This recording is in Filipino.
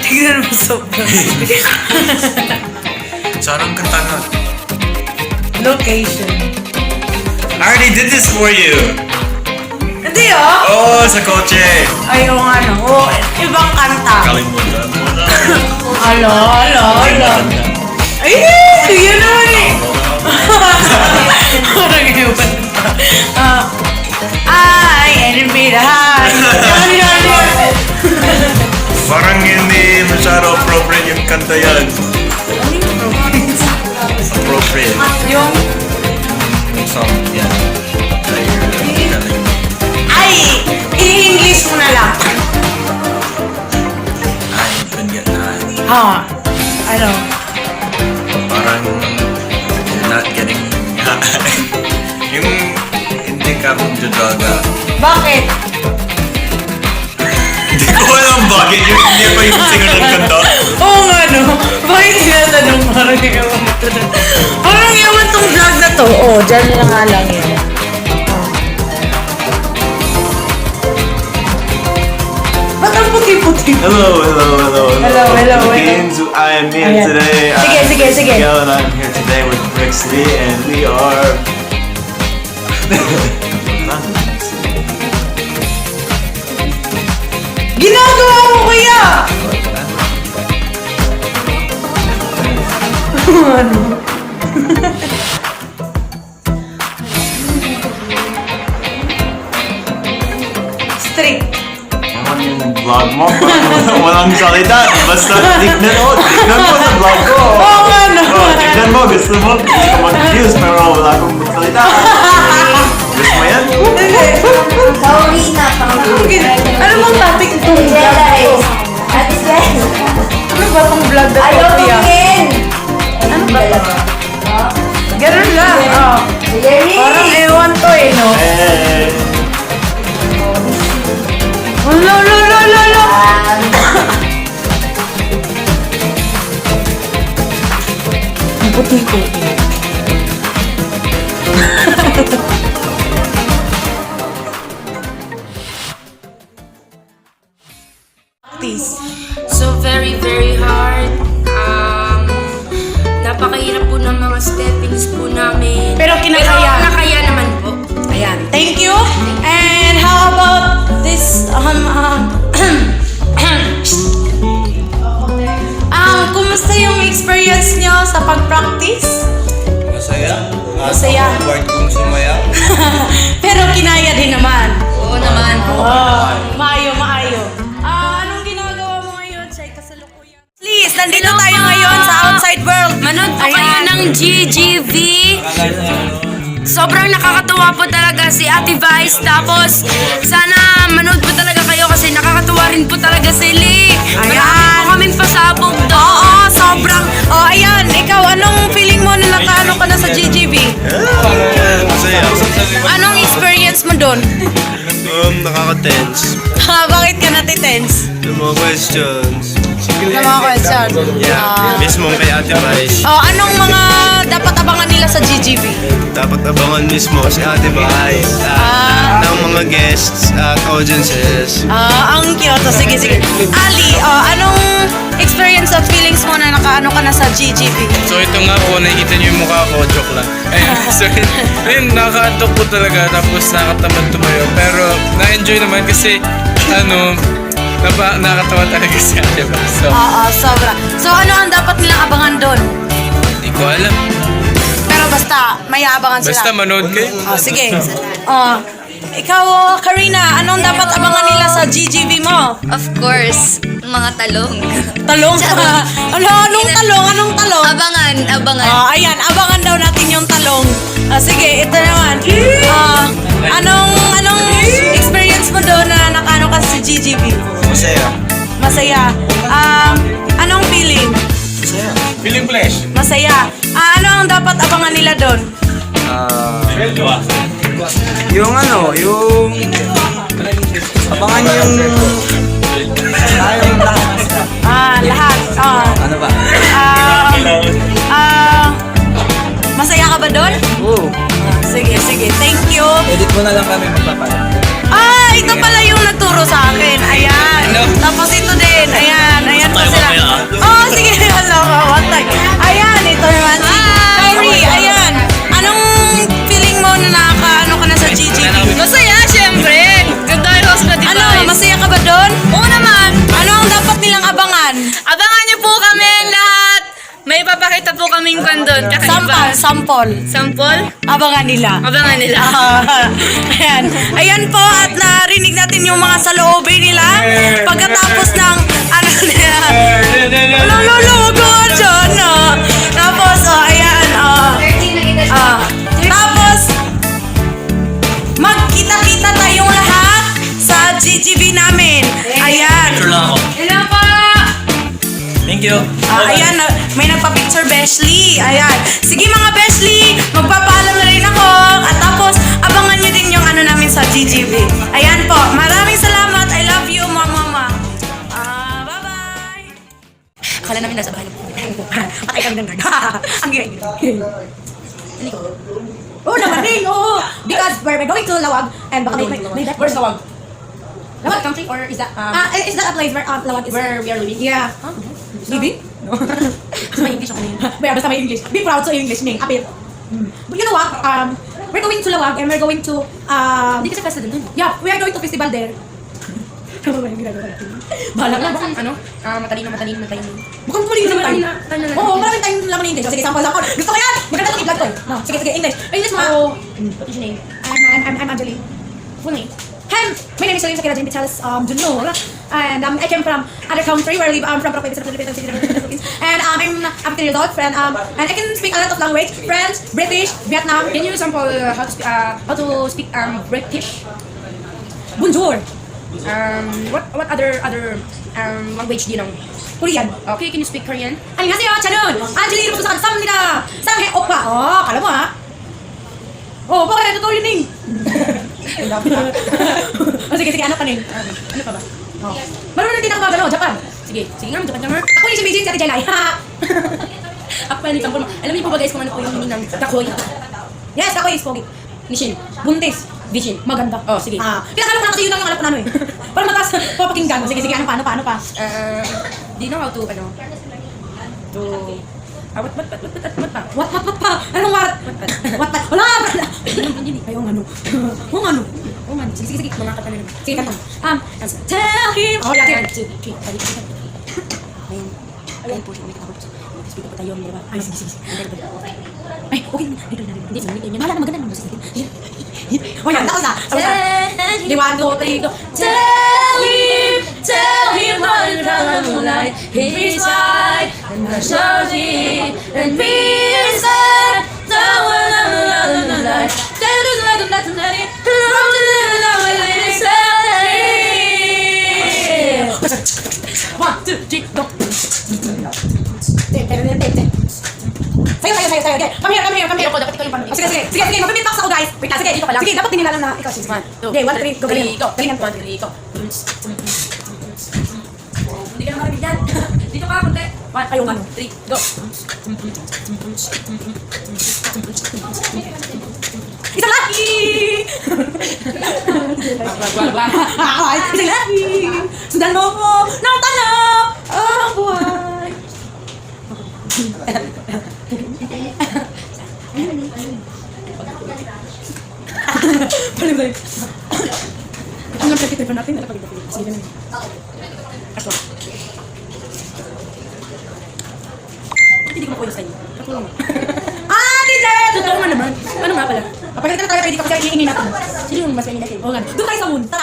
Tignan mo sobrang. Sarang kanta na. Location. I already did this for you. Hindi oh. Oh, sa kotse. Ay, yung ano. Oh, ibang kanta. Kalimutan mo na. Alo. Ay, yun naman eh. Parang iwan. Ay, enemidahan. Parang hindi masyado appropriate yung kanta yan. Appropriate. Yung, Song, yeah. ay, i-English mo na lang. I've been getting high. Ha, ano? Parang you're not getting high. Yung hindi ka magdodroga. Bakit? Hindi ko alam bakit. Yung hindi pa yung singer ng kanta. Oo nga no. Bakit tinatanong parang ewan ito na? Parang ewan tong vlog na to. Oh, dyan na nga lang yun. Ba't ang puti-puti? Hello. Hello. Philippines. I am here Ayan. today. Sige. Miguel, and I'm here today with Rex Lee, and we are. Ginagawa mo kuya! Ano? Strict. Naman yung vlog mo. Walang salita. Basta tignan mo sa vlog ko. Oo nga no. Tignan mo, gusto mo mag-views pero wala akong salita. Gusto mo yan? Hindi. Paulina. Ano bang topic itong vlog na to? Ate Sven. Ano ba itong vlog na to, Ayaw kuya? tumingin. Ano ba ito? Ganun lang. Oh. Jerry. Parang ewan to eh, no? Eh, Lo. Ang puti ko. Practice. So very, very hard. Napakahirap po ng mga steppings po namin. Pero kinakaya. Pero nakaya naman po. Ayan. Thank you. And how about this kumusta yung experience nyo sa pag-practice? masaya. Masaya. Award kong sumayaw. Pero kinaya din naman. Oo naman. Maayo. Anong ginagawa mo ngayon sa kasalukuyan? Please, nandito tayo ngayon sa outside world. Manood po kayo ng GGV. Sobrang nakakatuwa po talaga si Ate Vice. Tapos, sana manood po talaga kayo kasi nakakatuwa rin po talaga si Lee. Marami po kaming pasabog doon. Oo, sobrang. Oh, ayan. Ikaw, anong feeling mo na nakaano ka na sa GGB? Masaya. Anong experience mo doon? Nakaka-tense. Bakit ka natitense? Yung mga questions. Na mga question. Mismo kay Ate Vice. Oh, anong mga dapat abangan nila sa GGB? Dapat abangan mismo si Ate Vice. Ng mga guests at audiences. Ang cute. Sige. Ali, anong experience at feelings mo na nakaano ka na sa GGB? So ito nga po, nakikita niyo yung mukha ko, joke lang. Ayun, so ayun, nakaka-antok po talaga, tapos nakakatamad tumayo. Pero na-enjoy naman kasi, nakakatawa talaga siya, diba? So, Oo, sobra. So, ano ang dapat nilang abangan doon? hindi ko alam. Pero basta, may abangan sila. Basta manood kayo. Sige. Ikaw, Karina, anong dapat abangan nila sa GGB mo? Of course, mga talong. Talong? Anong talong? Abangan. Ayan, abangan daw natin yung talong. Sige, ito naman. Anong experience mo doon na nakano ka sa GGB? Masaya. Anong feeling? Feeling flash. Masaya. Ano ang dapat abangan nila doon? Yung abangan yung Lahat. ano ba? Masaya ka ba doon? Oo. Sige. Thank you. Edit mo na lang kami magpapala. Ito pala yung nagturo aming kwan doon. Sample. Sample? Abangan nila. Abangan nila. Ayan. Ayan po, at narinig natin yung mga saloobin nila. Pagkatapos ng, ano nila, lolo ko dyan, Tapos, ayan, tapos, magkita-kita tayong lahat sa GGB namin. Ayan. Hello po! Thank you. Ayan, may nagpa-picture Beshley. Ayan. Sige mga Beshley, magpapaalam na rin ako. At tapos, abangan nyo din yung ano namin sa GGB. Ayan po. Maraming salamat. I love you, mama. Bye-bye. Akala namin nasa bahay ng patay kami ng guard. Ang gay. Oo naman rin, oo. Because we're going to Lawag and baka may that. Where's Lawag? Lawag country or is that is that a place where Lawag is where we are living? Yeah. Living? No. May English ako ngayon. Basta may English. Be proud sa English ning. Apil. But you know what? We're going to Lawag and we're going to Hindi kasi festival dun. yeah, we are going to festival there. Bahala ka ba? Ano? Matalino. Mukhang tuloy naman tayo. Tayo na. Oo, maraming tayong laman ng English. Sige, sample. Gusto ko yan! Maganda itong i-vlog ko eh. No, sige, English. English mo. What is your name? I'm Angeline. Full name. My name is Celine Shakira Jane Pichales Junior. And I came from other country where I live. I'm from Province of the Philippines. And I'm 15 years old. And I can speak a lot of language. French, British, Vietnam. Can you sample how to speak British? Bonjour. What other language do you know? Korean. Okay, can you speak Korean? 안녕하세요. 저는 안젤리로 부서 감사합니다. 상해 오빠. kala mo ha? Bakit ito rin sige, ano pa rin? Ano pa ba? Marunong din ako magano, Japan. Sige nga, Japan ka nga. Ako ni si Mijin, si Ate Jelay. Ako pa yung sample mo. Alam niyo po ba guys kung ano po yung meaning ng kakoy? Yes, ako is pogi. Nishin. Buntis. Vishin. Maganda. Oh, sige. Pinakala ko na kasi yun lang yung alam ko na ano eh. Para mataas, papakinggan. Sige, ano pa? Do you know how to, what pa? What pa? Anong what? What pa? Wala! Ay, ano? Sige. Mga kata na naman. Sige, kanta. Tell him. Yeah. 1, 2, 3. Ayun po siya. Speak pa tayo, di ba? Ay, sige. Ay, okay. Hindi, mahala na maganda naman. Sige. Yan, tapos na. 1, 2, 3, go. Tell him all the moonlight, his side, and the shouting, and be inside, the one on the light. Tell him to let him from the little lady, say. 1, 2, 3, go. Sayo. Okay, come here. Ako, dapat ikaw yung parang. Sige. Mag-beat box ako, guys. Wait lang, sige. Dito ka lang. Sige, dapat din nila alam na ikaw. 1, 2, Okay, 1, 3, go. 3, go. Galingan po. 1, 3, go. Hindi ka na marinig yan. Dito ka, konti. 1, 3, go. Isang laki! Isang laki! Sundan mo ko ng tanap ang buhay! Palim tayo. Ang lang pagkitipan natin, sige na. Ako. Bakit hindi ko makuha sa inyo? Katulong mo. Teacher! Totoo nga naman. Ano nga pala? Kapag na tayo, pwede ka kasi iingin natin. Sino yung mas mainin natin? Oo nga. Doon tayo sa moon. Tara!